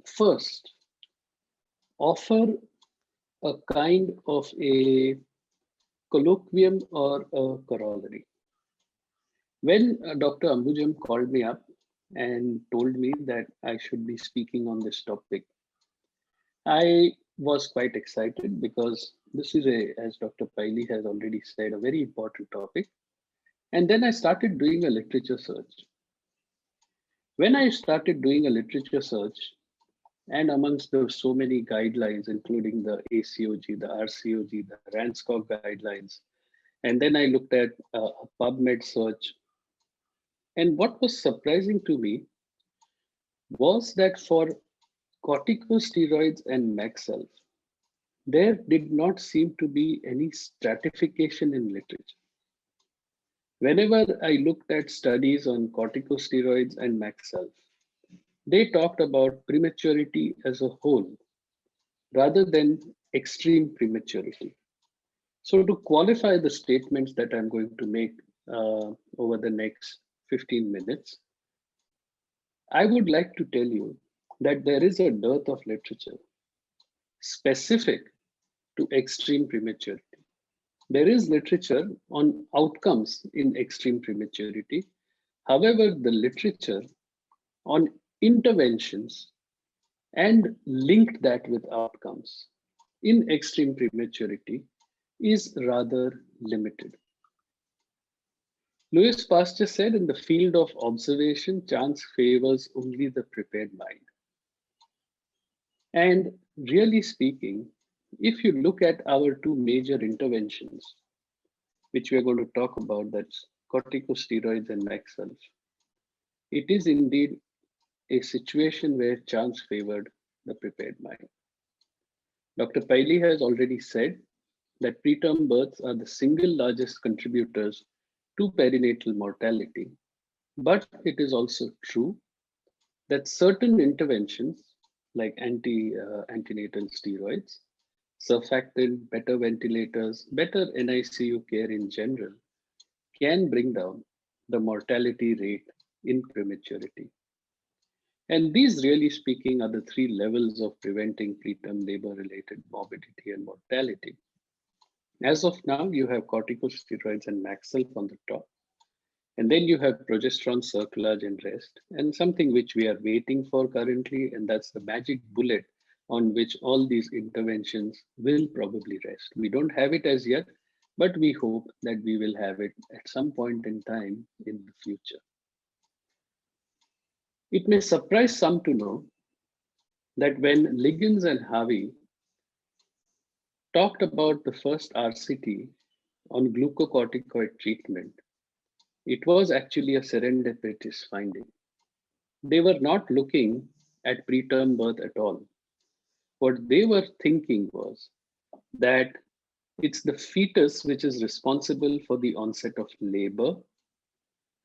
first offer a kind of a colloquium or a corollary. When Dr. Ambujam called me up and told me that I should be speaking on this topic, I was quite excited because this is as Dr. Paili has already said, a very important topic. And then I started doing a literature search. When I started doing a literature search, and amongst the so many guidelines, including the ACOG, the RCOG, the RANSCOG guidelines, and then I looked at a PubMed search. And what was surprising to me was that for corticosteroids and Magsulf, there did not seem to be any stratification in literature. Whenever I looked at studies on corticosteroids and Magsulf, they talked about prematurity as a whole rather than extreme prematurity. So to qualify the statements that I'm going to make over the next 15 minutes, I would like to tell you that there is a dearth of literature specific to extreme prematurity. There is literature on outcomes in extreme prematurity. However, the literature on interventions and link that with outcomes in extreme prematurity is rather limited. Louis Pasteur said, in the field of observation, chance favors only the prepared mind. And really speaking, if you look at our two major interventions, which we are going to talk about, that's corticosteroids and Magsulf, it is indeed a situation where chance favored the prepared mind. Dr. Paili has already said that preterm births are the single largest contributors to perinatal mortality. But it is also true that certain interventions like antenatal steroids, surfactant, better ventilators, better NICU care in general can bring down the mortality rate in prematurity. And these, really speaking, are the three levels of preventing preterm labor-related morbidity and mortality. As of now, you have corticosteroids and Magsulf on the top. And then you have progesterone, cerclage, and rest, and something which we are waiting for currently, and that's the magic bullet on which all these interventions will probably rest. We don't have it as yet, but we hope that we will have it at some point in time in the future. It may surprise some to know that when Liggins and Harvey talked about the first RCT on glucocorticoid treatment, it was actually a serendipitous finding. They were not looking at preterm birth at all. What they were thinking was that it's the fetus which is responsible for the onset of labor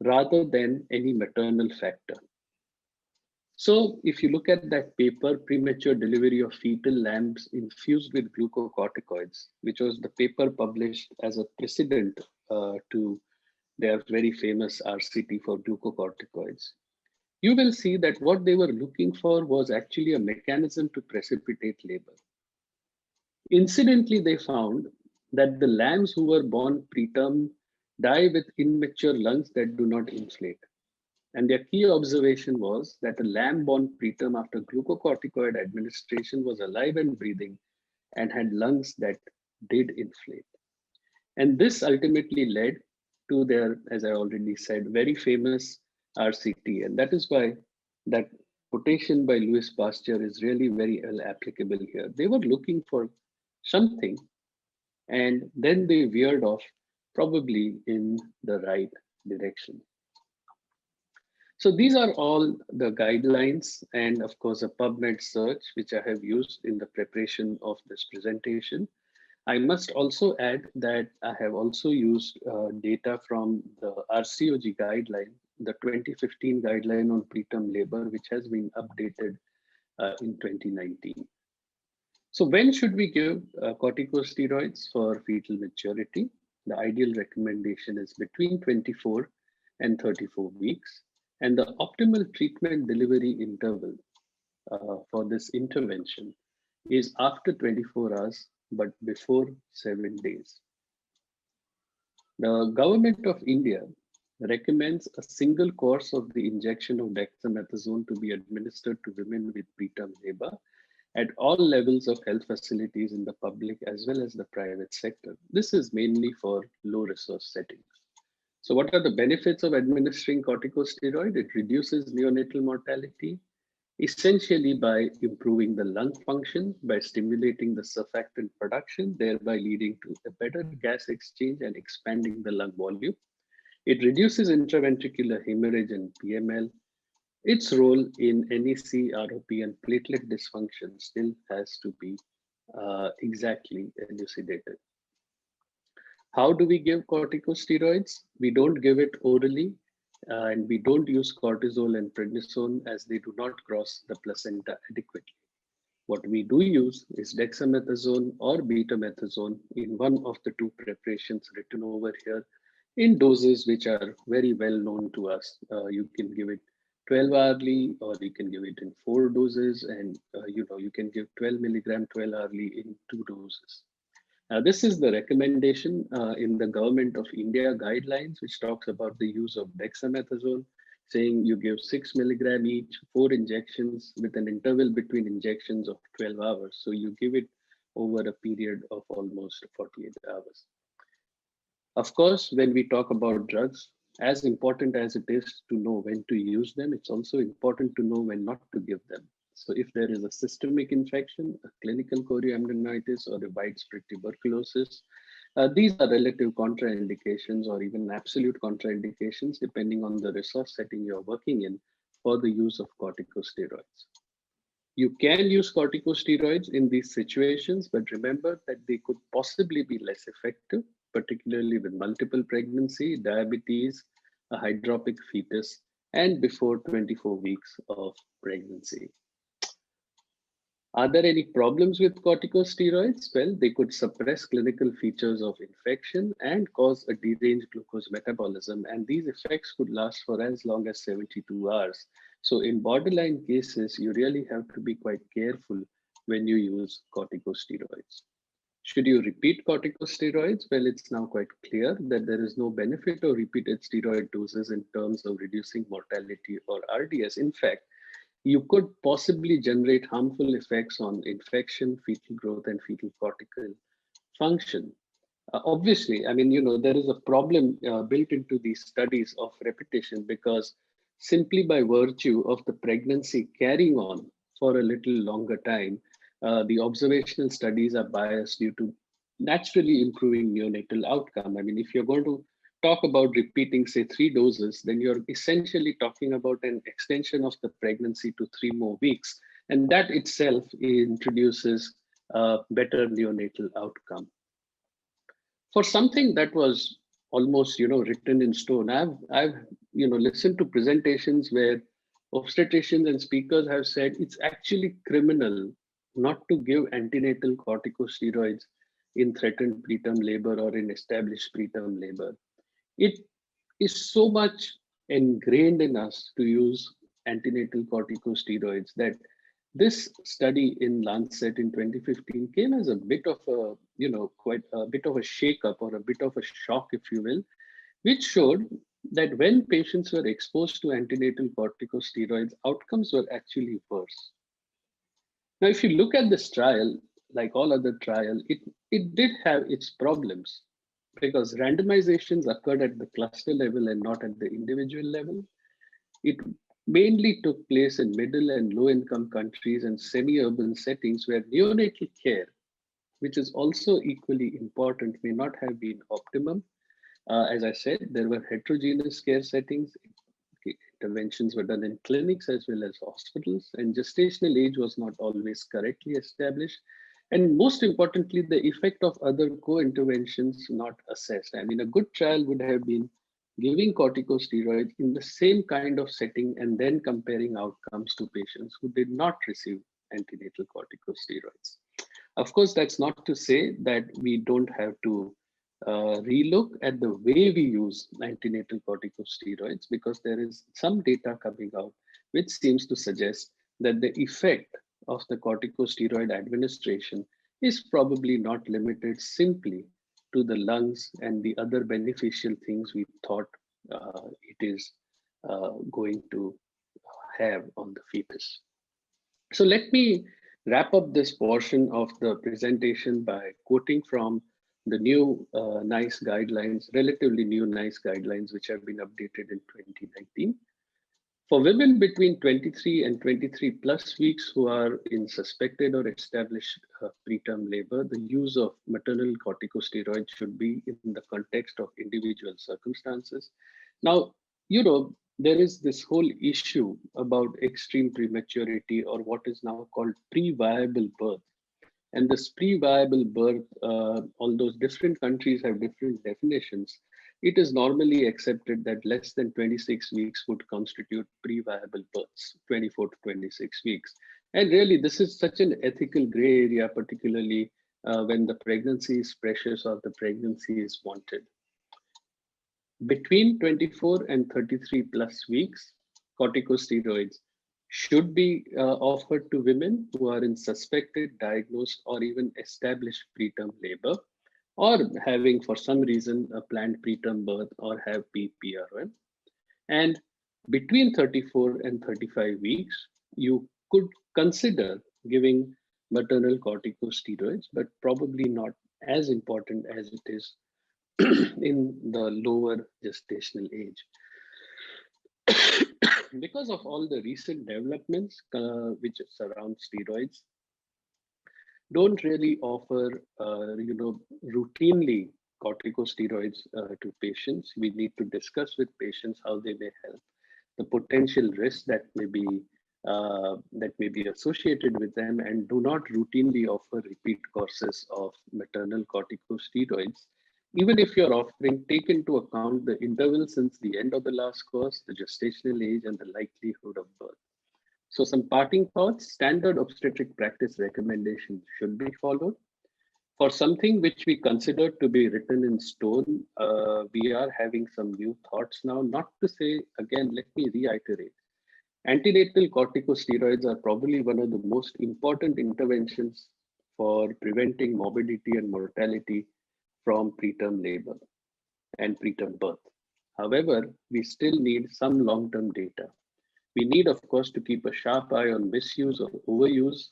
rather than any maternal factor. So if you look at that paper, Premature Delivery of Fetal Lambs Infused with Glucocorticoids, which was the paper published as a precedent to their very famous RCT for glucocorticoids, you will see that what they were looking for was actually a mechanism to precipitate labor. Incidentally, they found that the lambs who were born preterm die with immature lungs that do not inflate. And their key observation was that a lamb born preterm after glucocorticoid administration was alive and breathing and had lungs that did inflate. And this ultimately led to their, as I already said, very famous RCT. And that is why that quotation by Louis Pasteur is really very well applicable here. They were looking for something, and then they veered off probably in the right direction. So these are all the guidelines and of course a PubMed search, which I have used in the preparation of this presentation. I must also add that I have also used data from the RCOG guideline, the 2015 guideline on preterm labor, which has been updated in 2019. So when should we give corticosteroids for fetal maturity? The ideal recommendation is between 24 and 34 weeks. And the optimal treatment delivery interval for this intervention is after 24 hours, but before 7 days. The government of India recommends a single course of the injection of dexamethasone to be administered to women with preterm labor at all levels of health facilities in the public as well as the private sector. This is mainly for low resource settings. So what are the benefits of administering corticosteroid? It reduces neonatal mortality, essentially by improving the lung function, by stimulating the surfactant production, thereby leading to a better gas exchange and expanding the lung volume. It reduces intraventricular hemorrhage and PML. Its role in NEC, ROP, and platelet dysfunction still has to be exactly elucidated. How do we give corticosteroids? We don't give it orally, and we don't use cortisol and prednisone as they do not cross the placenta adequately. What we do use is dexamethasone or betamethasone in one of the two preparations written over here in doses which are very well known to us. You can give it 12 hourly, or you can give it in 4 doses, and you can give 12 milligram 12 hourly in 2 doses. This is the recommendation in the Government of India guidelines, which talks about the use of dexamethasone, saying you give 6 milligram each, 4 injections with an interval between injections of 12 hours. So you give it over a period of almost 48 hours. Of course, when we talk about drugs, as important as it is to know when to use them, it's also important to know when not to give them. So if there is a systemic infection, a clinical chorioamnionitis, or a widespread tuberculosis, these are relative contraindications or even absolute contraindications depending on the resource setting you're working in for the use of corticosteroids. You can use corticosteroids in these situations, but remember that they could possibly be less effective, particularly with multiple pregnancy, diabetes, a hydropic fetus, and before 24 weeks of pregnancy. Are there any problems with corticosteroids? Well, they could suppress clinical features of infection and cause a deranged glucose metabolism, and these effects could last for as long as 72 hours. So in borderline cases, you really have to be quite careful when you use corticosteroids. Should you repeat corticosteroids? Well, it's now quite clear that there is no benefit of repeated steroid doses in terms of reducing mortality or RDS. In fact, you could possibly generate harmful effects on infection, fetal growth, and fetal cortical function. Obviously, I mean, there is a problem built into these studies of repetition, because simply by virtue of the pregnancy carrying on for a little longer time, the observational studies are biased due to naturally improving neonatal outcome. I mean, if you're going to talk about repeating, say, 3 doses, then you're essentially talking about an extension of the pregnancy to 3 more weeks. And that itself introduces a better neonatal outcome. For something that was almost, written in stone, I've listened to presentations where obstetricians and speakers have said it's actually criminal not to give antenatal corticosteroids in threatened preterm labor or in established preterm labor. It is so much ingrained in us to use antenatal corticosteroids that this study in Lancet in 2015 came as a bit of a, quite a bit of a shake-up or a bit of a shock, if you will, which showed that when patients were exposed to antenatal corticosteroids, outcomes were actually worse. Now, if you look at this trial, like all other trials, it did have its problems, because randomizations occurred at the cluster level and not at the individual level. It mainly took place in middle and low income countries and semi-urban settings where neonatal care, which is also equally important, may not have been optimum. As I said, there were heterogeneous care settings. Interventions were done in clinics as well as hospitals, and gestational age was not always correctly established. And most importantly, the effect of other co-interventions not assessed. I mean, a good trial would have been giving corticosteroids in the same kind of setting and then comparing outcomes to patients who did not receive antenatal corticosteroids. Of course, that's not to say that we don't have to relook at the way we use antenatal corticosteroids, because there is some data coming out which seems to suggest that the effect of the corticosteroid administration is probably not limited simply to the lungs and the other beneficial things we thought it is going to have on the fetus. So let me wrap up this portion of the presentation by quoting from the new NICE guidelines, relatively new NICE guidelines, which have been updated in 2019. For women between 23 and 23 plus weeks who are in suspected or established preterm labor, the use of maternal corticosteroids should be in the context of individual circumstances. Now, there is this whole issue about extreme prematurity, or what is now called pre-viable birth. And this pre-viable birth, although different countries have different definitions, it is normally accepted that less than 26 weeks would constitute pre-viable births, 24 to 26 weeks. And really, this is such an ethical gray area, particularly when the pregnancy is precious or the pregnancy is wanted. Between 24 and 33 plus weeks, corticosteroids should be offered to women who are in suspected, diagnosed, or even established preterm labor, or having for some reason a planned preterm birth or have PPRN. And between 34 and 35 weeks, you could consider giving maternal corticosteroids, but probably not as important as it is in the lower gestational age. Because of all the recent developments which surround steroids, don't really offer, routinely corticosteroids to patients. We need to discuss with patients how they may help, the potential risks that may be associated with them, and do not routinely offer repeat courses of maternal corticosteroids. Even if you're offering, take into account the interval since the end of the last course, the gestational age, and the likelihood of birth. So some parting thoughts: standard obstetric practice recommendations should be followed. For something which we consider to be written in stone, we are having some new thoughts now. Not to say, again, let me reiterate, antenatal corticosteroids are probably one of the most important interventions for preventing morbidity and mortality from preterm labor and preterm birth. However, we still need some long-term data. We need, of course, to keep a sharp eye on misuse or overuse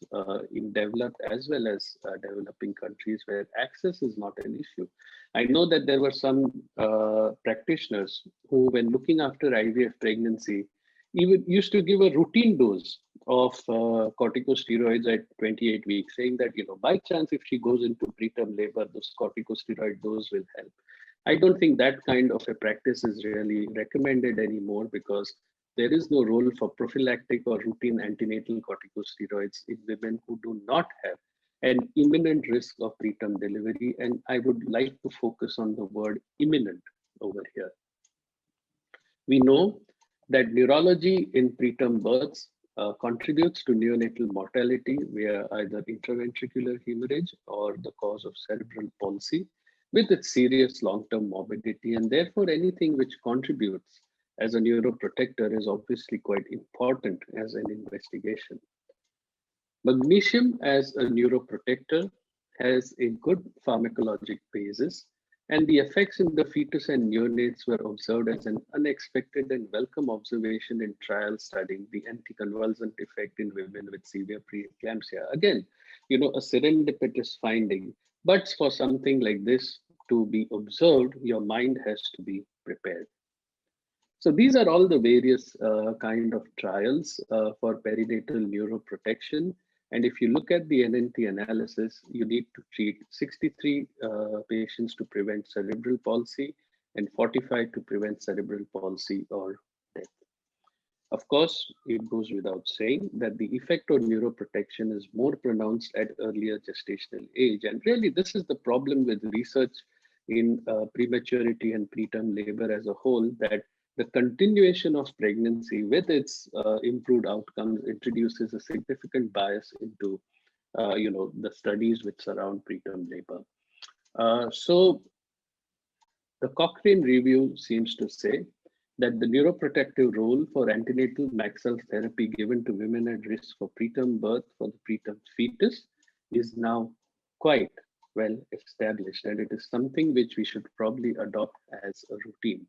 in developed as well as developing countries where access is not an issue. I know that there were some practitioners who, when looking after IVF pregnancy, even used to give a routine dose of corticosteroids at 28 weeks, saying that, by chance, if she goes into preterm labor, those corticosteroid dose will help. I don't think that kind of a practice is really recommended anymore, because there is no role for prophylactic or routine antenatal corticosteroids in women who do not have an imminent risk of preterm delivery. And I would like to focus on the word imminent over here. We know that neurology in preterm births contributes to neonatal mortality via either intraventricular hemorrhage or the cause of cerebral palsy, with its serious long-term morbidity, and therefore anything which contributes as a neuroprotector is obviously quite important as an investigation. Magnesium as a neuroprotector has a good pharmacologic basis, and the effects in the fetus and neonates were observed as an unexpected and welcome observation in trials studying the anticonvulsant effect in women with severe preeclampsia. Again, a serendipitous finding, but for something like this to be observed, your mind has to be prepared. So these are all the various kind of trials for perinatal neuroprotection. And if you look at the NNT analysis, you need to treat 63 patients to prevent cerebral palsy and 45 to prevent cerebral palsy or death. Of course, it goes without saying that the effect on neuroprotection is more pronounced at earlier gestational age. And really, this is the problem with research in prematurity and preterm labor as a whole, that the continuation of pregnancy with its improved outcomes introduces a significant bias into, the studies which surround preterm labor. So the Cochrane review seems to say that the neuroprotective role for antenatal Magsulf therapy given to women at risk for preterm birth for the preterm fetus is now quite well established, and it is something which we should probably adopt as a routine.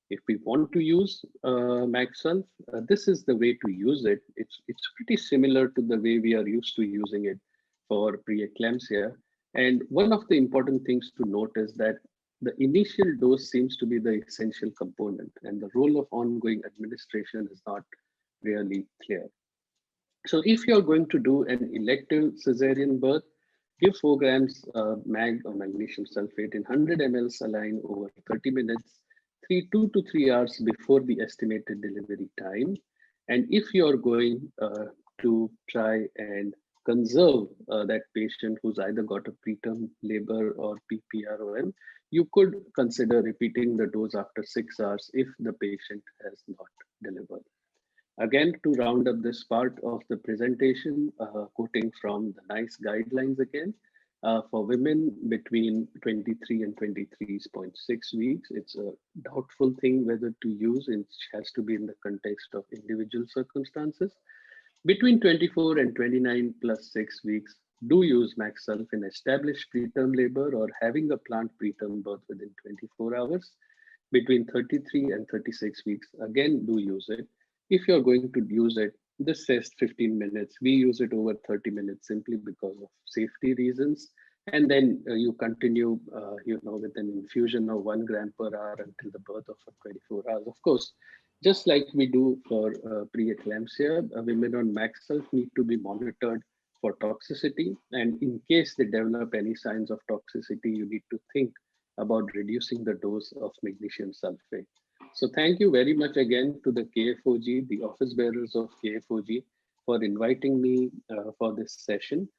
If we want to use Magsulf, this is the way to use it. It's pretty similar to the way we are used to using it for preeclampsia. And one of the important things to note is that the initial dose seems to be the essential component, and the role of ongoing administration is not really clear. So if you're going to do an elective cesarean birth, give 4 grams mag or magnesium sulfate in 100 ml saline over 30 minutes, 2 to 3 hours before the estimated delivery time. And if you're going to try and conserve that patient who's either got a preterm labor or PPROM, you could consider repeating the dose after 6 hours if the patient has not delivered. Again, to round up this part of the presentation, quoting from the NICE guidelines again, for women between 23 and 23.6 weeks, it's a doubtful thing whether to use. It has to be in the context of individual circumstances. Between 24 and 29 plus 6 weeks, do use Magsulf in established preterm labor or having a planned preterm birth within 24 hours. Between 33 and 36 weeks, again, do use it. If you're going to use it, this says 15 minutes. We use it over 30 minutes simply because of safety reasons. And then you continue, with an infusion of 1 gram per hour until the birth of 24 hours. Of course, just like we do for preeclampsia, women on Magsulf need to be monitored for toxicity. And in case they develop any signs of toxicity, you need to think about reducing the dose of magnesium sulfate. So thank you very much again to the KFOG, the office bearers of KFOG, for inviting me for this session.